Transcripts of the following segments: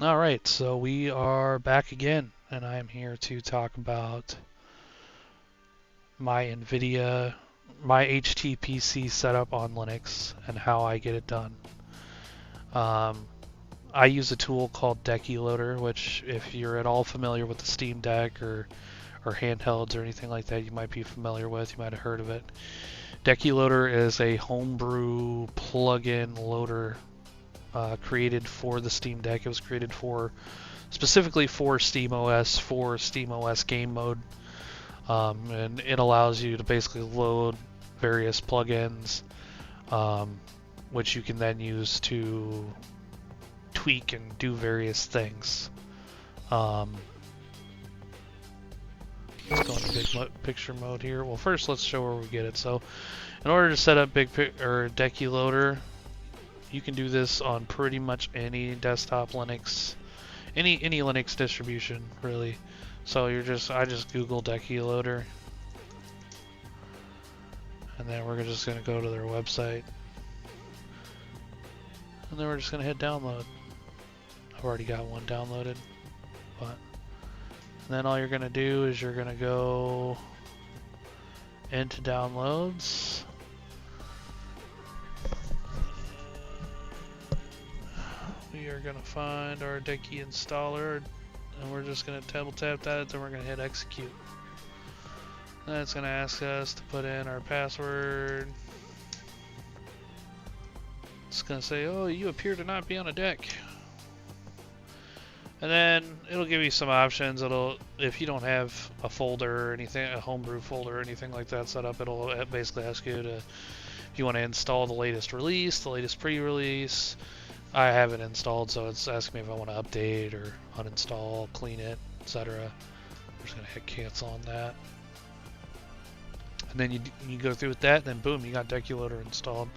Alright, so we are back again, and I am here to talk about my NVIDIA, my HTPC setup on Linux, and how I get it done. Um, I use a tool called Decky Loader, which if you're at all familiar with the Steam Deck or handhelds or anything like that, you might be familiar with, you might have heard of it. Decky Loader is a homebrew plugin loader created for the Steam Deck. It was created specifically for SteamOS game mode, and it allows you to basically load various plugins, which you can then use to tweak and do various things. Let's go into big picture mode here. Well, first let's show where we get it. So, in order to set up Decky Loader, you can do this on pretty much any desktop Linux, any Linux distribution really. So I just Google Decky Loader, and then we're just gonna go to their website, and then we're just gonna hit download. I've already got one downloaded, but and then all you're gonna do is you're gonna go into downloads. We are going to find our Decky installer, and we're just going to tap that, then we're going to hit execute. Then it's going to ask us to put in our password. It's going to say, oh, you appear to not be on a deck. And then it'll give you some options. If you don't have a folder or anything, a homebrew folder or anything like that set up, it'll basically ask you if you want to install the latest release, the latest pre-release. I have it installed, so it's asking me if I want to update or uninstall, clean it, etc. I'm just going to hit cancel on that. And then you go through with that, and then boom, you got Decky Loader installed.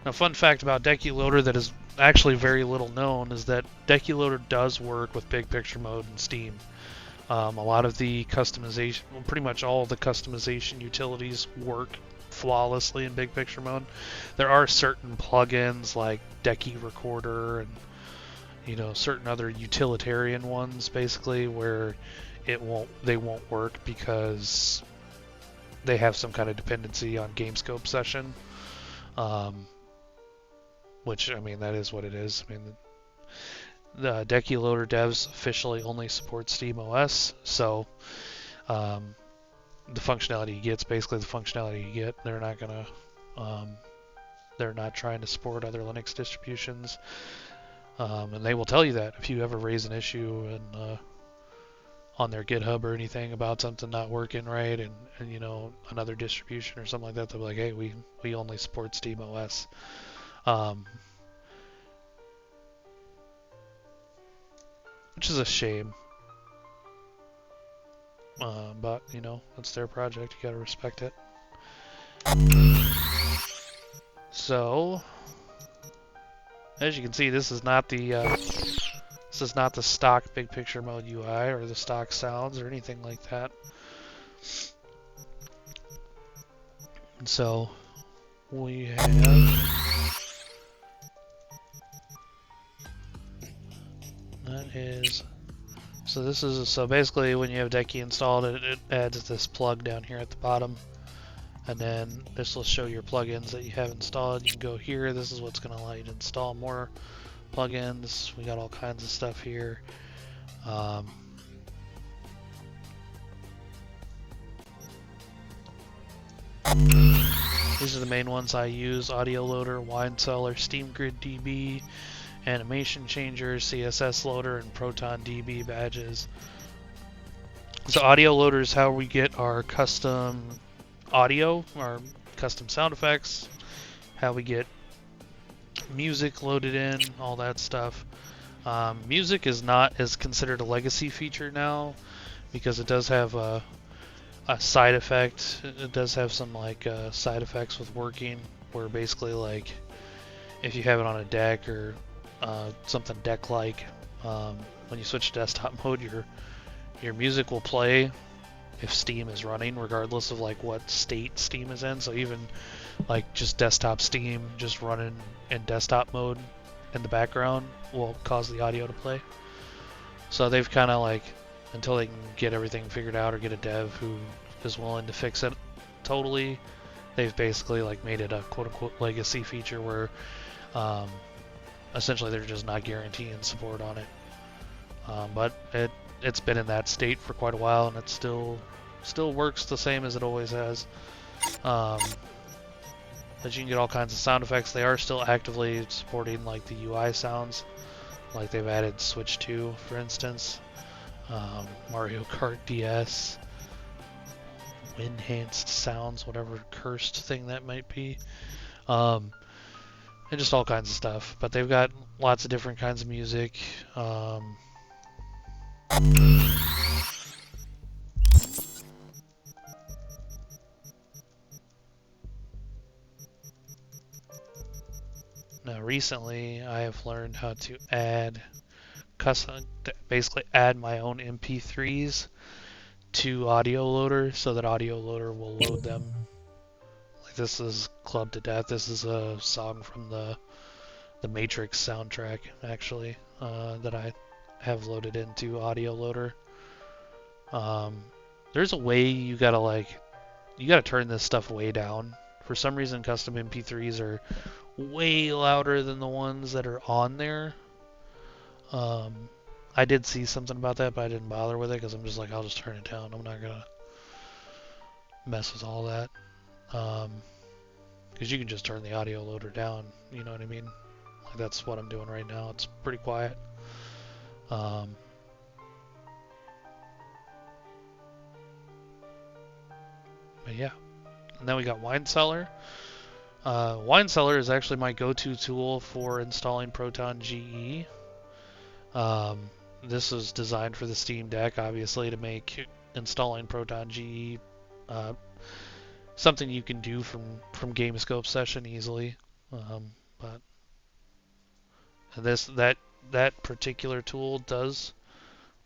Now, fun fact about Decky Loader that is actually very little known is that Decky Loader does work with big picture mode in Steam. A lot of the customization, well, pretty much all of the customization utilities work flawlessly in big picture mode. There are certain plugins like Decky Recorder and certain other utilitarian ones basically where they won't work because they have some kind of dependency on GameScope session, which I mean that is what it is. I mean the Decky Loader devs officially only support SteamOS, so the functionality you get is basically the functionality you get. They're not trying to support other Linux distributions, and they will tell you that if you ever raise an issue on their GitHub or anything about something not working right, and another distribution or something like that, they'll be like, hey, we only support SteamOS. Which is a shame. But that's their project. You gotta respect it. So, as you can see, this is not the stock big picture mode UI or the stock sounds or anything like that. And so we have so basically when you have Decky installed, it adds this plug down here at the bottom, and then this will show your plugins that you have installed. You can go here. This is what's going to allow you to install more plugins. We got all kinds of stuff here. These are the main ones I use: Audio Loader, Wine Cellar, Steamgrid DB, Animation Changer, CSS Loader, and Proton DB badges. So Audio Loader is how we get our custom audio, our custom sound effects, how we get music loaded in, all that stuff. Music is considered a legacy feature now because it does have a side effect. It does have some side effects with working, where basically if you have it on a deck or something deck-like, when you switch to desktop mode, your music will play if Steam is running, regardless of what state Steam is in. So even just desktop Steam just running in desktop mode in the background will cause the audio to play. So they've kind of like, until they can get everything figured out or get a dev who is willing to fix it totally, they've basically like made it a quote-unquote legacy feature where essentially they're just not guaranteeing support on it. But it's been in that state for quite a while, and it still works the same as it always has. But you can get all kinds of sound effects. They are still actively supporting like the UI sounds, like they've added Switch 2, for instance, Mario Kart DS, enhanced sounds, whatever cursed thing that might be, and just all kinds of stuff. But they've got lots of different kinds of music. Now, recently, I have learned how to basically add my own MP3s to Audio Loader, so that Audio Loader will load them. Like this is Club to Death. This is a song from the Matrix soundtrack, actually, that I have loaded into Audio Loader. There's a way you gotta turn this stuff way down. For some reason, custom MP3s are way louder than the ones that are on there. I did see something about that, but I didn't bother with it because I'm just like, I'll just turn it down. I'm not gonna mess with all that. Because you can just turn the audio loader down, you know what I mean? Like that's what I'm doing right now. It's pretty quiet. But yeah. And then we got Wine Cellar. Wine Cellar is actually my go-to tool for installing Proton GE. This is designed for the Steam Deck, obviously, to make installing Proton GE something you can do from GameScope session easily. But that particular tool does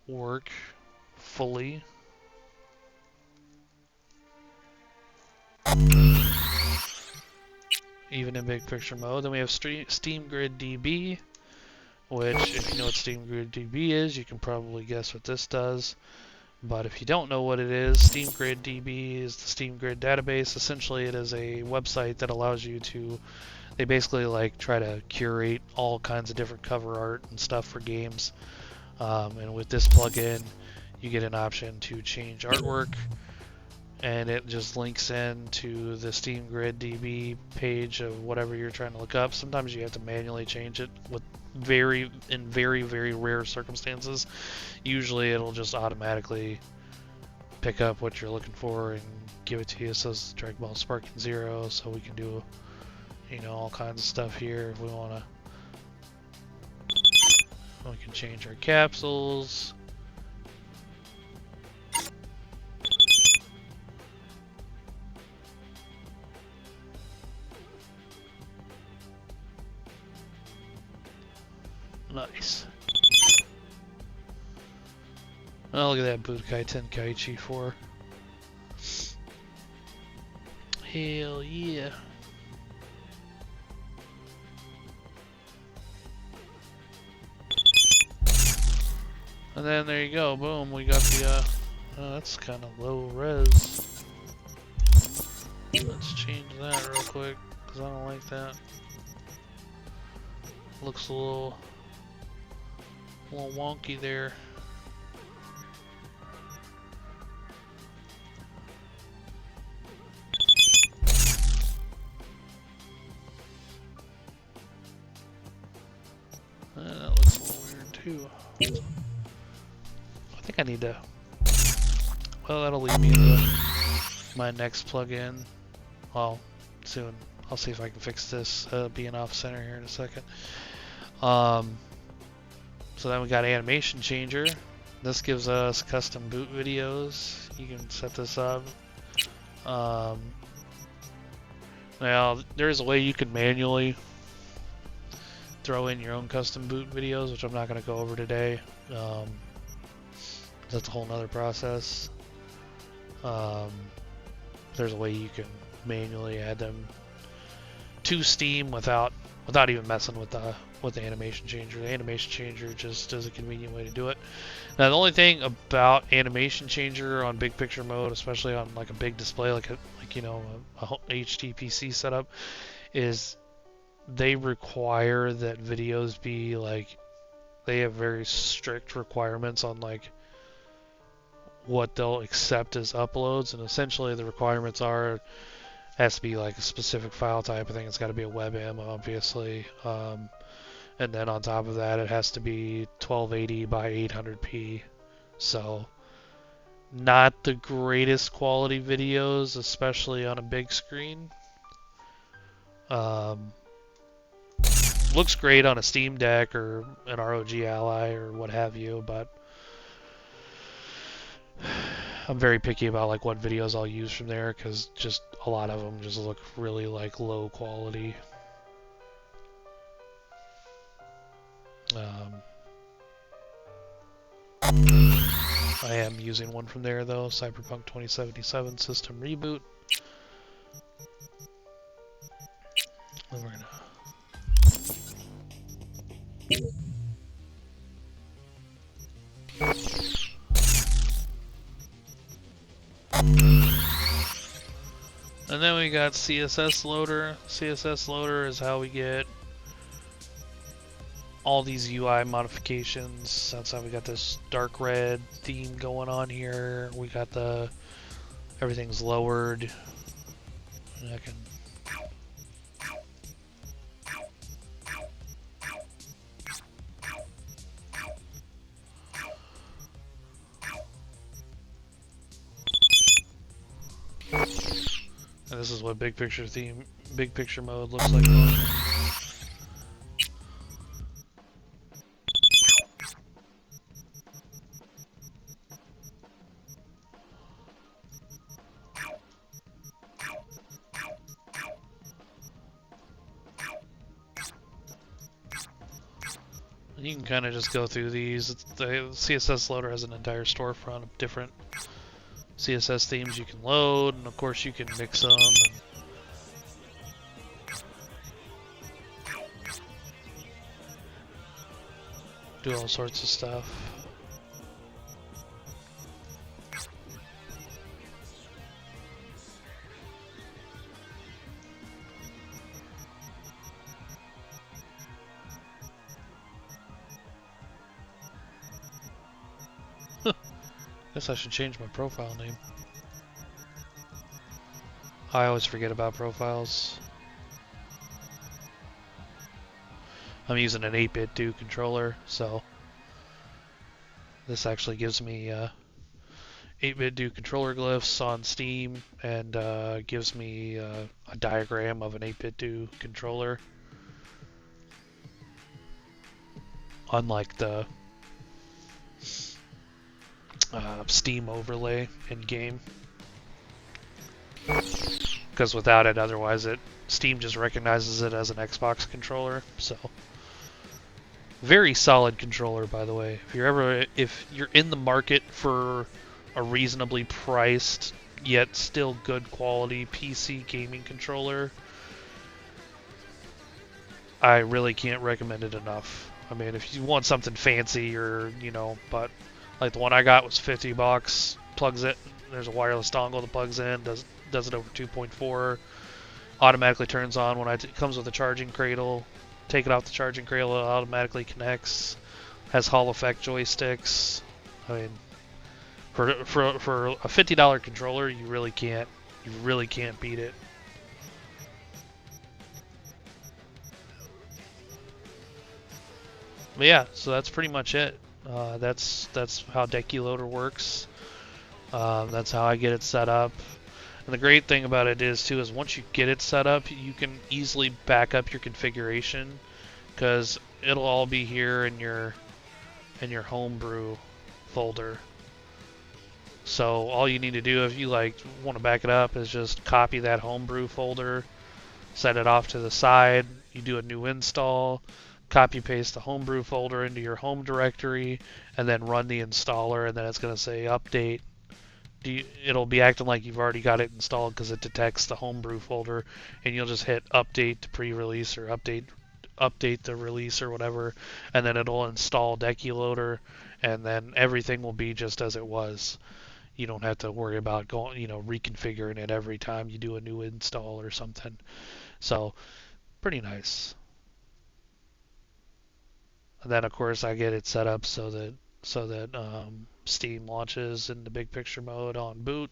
work fully. Even in big picture mode. Then we have Steamgrid DB, which, if you know what Steamgrid DB is, you can probably guess what this does. But if you don't know what it is, Steamgrid DB is the Steamgrid database. Essentially, it is a website that allows you to, they basically like try to curate all kinds of different cover art and stuff for games. And with this plugin, you get an option to change artwork, and it just links in to the Steamgrid DB page of whatever you're trying to look up. Sometimes you have to manually change it in very, very rare circumstances. Usually it'll just automatically pick up what you're looking for and give it to you. It says Dragon Ball Sparking 0, so we can do, all kinds of stuff here if we want to. We can change our capsules. Nice. Oh, look at that Budokai Tenkaichi 4. Hell yeah. And then there you go, boom, we got the, that's kind of low res. Let's change that real quick, because I don't like that. Looks a little wonky there. That looks a little weird too. I think I need to. Well, that'll lead me into my next plugin. Well, soon. I'll see if I can fix this being off center here in a second. So then we got animation changer. This gives us custom boot videos. You can set this up. Now there's a way you can manually throw in your own custom boot videos, which I'm not going to go over today. That's a whole nother process. There's a way you can manually add them to Steam without without even messing with the animation changer. The animation changer just is a convenient way to do it. Now the only thing about animation changer on big picture mode, especially on like a big display like you know a HTPC setup, is they require that videos be like, they have very strict requirements on like what they'll accept as uploads, and essentially the requirements are, it has to be like a specific file type. I think it's got to be a WebM, obviously, and then on top of that it has to be 1280 by 800p. So not the greatest quality videos, especially on a big screen. Looks great on a Steam Deck or an ROG Ally or what have you, but I'm very picky about like what videos I'll use from there, because just a lot of them just look really like low quality. I am using one from there though, Cyberpunk 2077 system reboot. And we're gonna and then we got CSS loader. CSS loader is how we get all these UI modifications. That's how we got this dark red theme going on here. We got the, everything's lowered. And I can and this is what big picture mode looks like. You can kind of just go through these. The CSS loader has an entire storefront of different CSS themes you can load, and of course you can mix them. And do all sorts of stuff. Guess I should change my profile name. I always forget about profiles. I'm using an 8-bit do controller, so this actually gives me 8-bit do controller glyphs on Steam, and gives me a diagram of an 8-bit do controller. Unlike the Steam overlay in game, because without it, otherwise Steam just recognizes it as an Xbox controller. So very solid controller, by the way. If you're in the market for a reasonably priced yet still good quality PC gaming controller, I really can't recommend it enough. I mean, if you want something fancy, or but like the one I got was $50. Plugs it. There's a wireless dongle that plugs in. Does it over 2.4. Automatically turns on when it comes with a charging cradle. Take it off the charging cradle, it automatically connects. Has Hall effect joysticks. I mean, for a $50 controller, you really can't beat it. But yeah, so that's pretty much it. That's how Decky Loader works. That's how I get it set up. And the great thing about it is once you get it set up, you can easily back up your configuration, because it'll all be here in your homebrew folder. So all you need to do if you want to back it up is just copy that homebrew folder, set it off to the side. You do a new install. Copy paste the homebrew folder into your home directory, and then run the installer, and then it's going to say update. It'll be acting like you've already got it installed, because it detects the homebrew folder, and you'll just hit update to pre-release or update update the release or whatever, and then it'll install Decky Loader, and then everything will be just as it was. You don't have to worry about going, reconfiguring it every time you do a new install or something. So pretty nice. And then of course I get it set up so that Steam launches in the big picture mode on boot,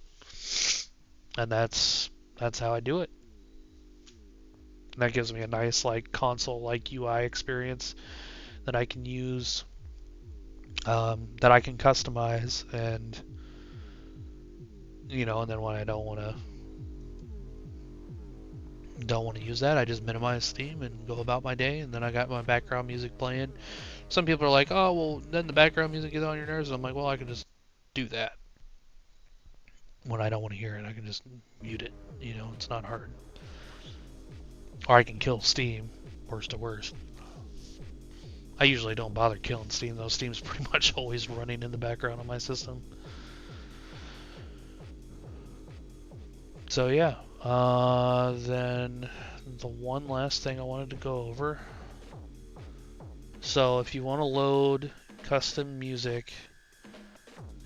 and that's how I do it. And that gives me a nice like console-like UI experience that I can use, that I can customize, and and then when I don't want to use that, I just minimize Steam and go about my day, and then I got my background music playing. Some people are like, oh well, then the background music gets on your nerves. And I'm like, well, I can just do that when I don't want to hear it. I can just mute it. It's not hard. Or I can kill Steam, worst to worst. I usually don't bother killing Steam though. Steam's pretty much always running in the background on my system. So yeah, then the one last thing I wanted to go over. So if you want to load custom music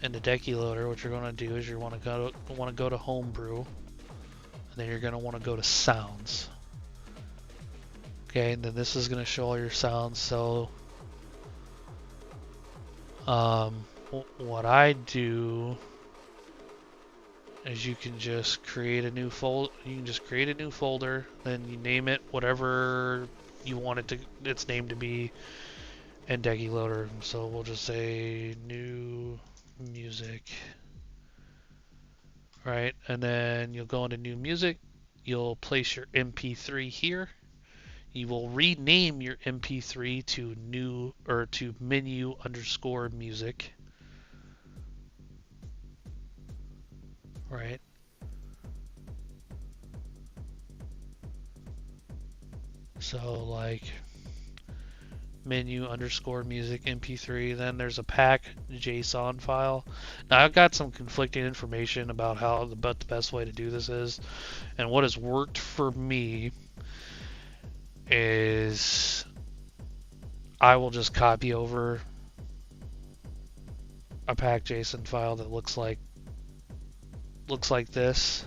in the Decky loader, what you're going to do is you want to go to Homebrew, and then you're going to want to go to Sounds. Okay, and then this is going to show all your sounds. So what I do is you can just create a new folder. You can just create a new folder, then you name it whatever you want its name to be in Decky Loader. So we'll just say new music, right? And then you'll go into new music. You'll place your MP3 here. You will rename your MP3 to menu_music. Right. So like menu_music MP3. Then there's a pack JSON file. Now I've got some conflicting information about the best way to do this is, and what has worked for me is I will just copy over a pack JSON file that looks like this.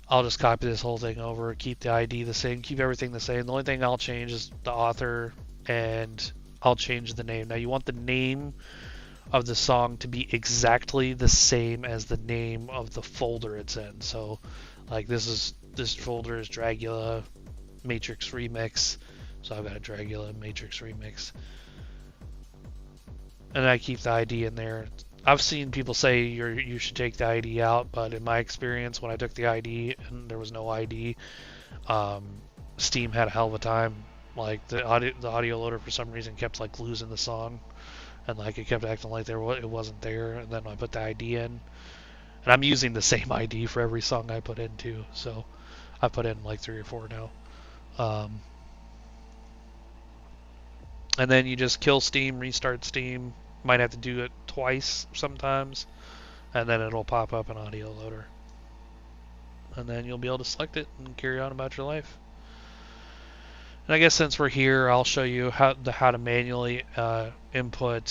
I'll just copy this whole thing over, keep the ID the same, keep everything the same. The only thing I'll change is the author, and I'll change the name. Now you want the name of the song to be exactly the same as the name of the folder it's in. So like this folder is Dragula Matrix Remix. So I've got a Dragula Matrix Remix. And I keep the ID in there. I've seen people say you should take the ID out, but in my experience, when I took the ID and there was no ID, Steam had a hell of a time. Like the audio loader for some reason kept like losing the song, and like it kept acting like it wasn't there. And then I put the ID in, and I'm using the same ID for every song I put in too. So I put in like 3 or 4 now. And then you just kill Steam, restart Steam. Might have to do it twice sometimes, and then it'll pop up an audio loader. And then you'll be able to select it and carry on about your life. And I guess since we're here, I'll show you how to manually input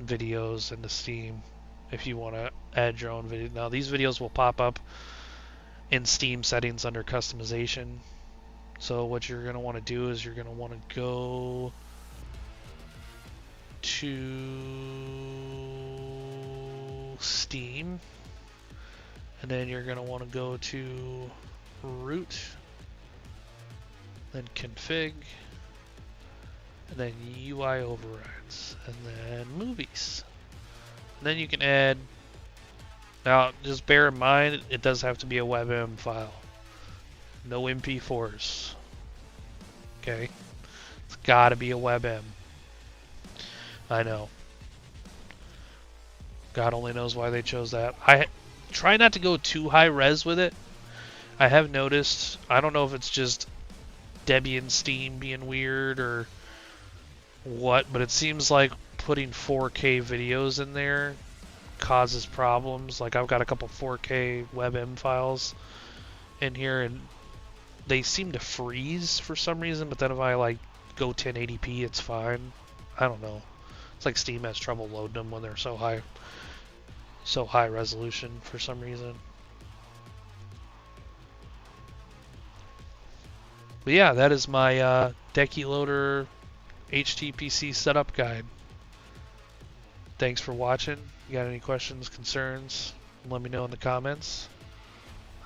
videos into Steam if you want to add your own video. Now these videos will pop up in Steam settings under customization. So what you're going to want to do is you're going to want to go to Steam, and then you're going to want to go to root, then config, and then UI overrides, and then movies. And then you can add, now just bear in mind it does have to be a WebM file, no MP4s. Okay, it's got to be a WebM. I know. God only knows why they chose that. I try not to go too high res with it. I have noticed, I don't know if it's just Debian Steam being weird or what, but it seems like putting 4K videos in there causes problems. Like I've got a couple 4K WebM files in here, and they seem to freeze for some reason, but then if I like go 1080p, it's fine. I don't know. It's like Steam has trouble loading them when they're so high resolution for some reason. But yeah, that is my Decky loader HTPC setup guide. Thanks for watching. You got any questions, concerns? Let me know in the comments.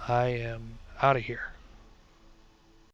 I am out of here.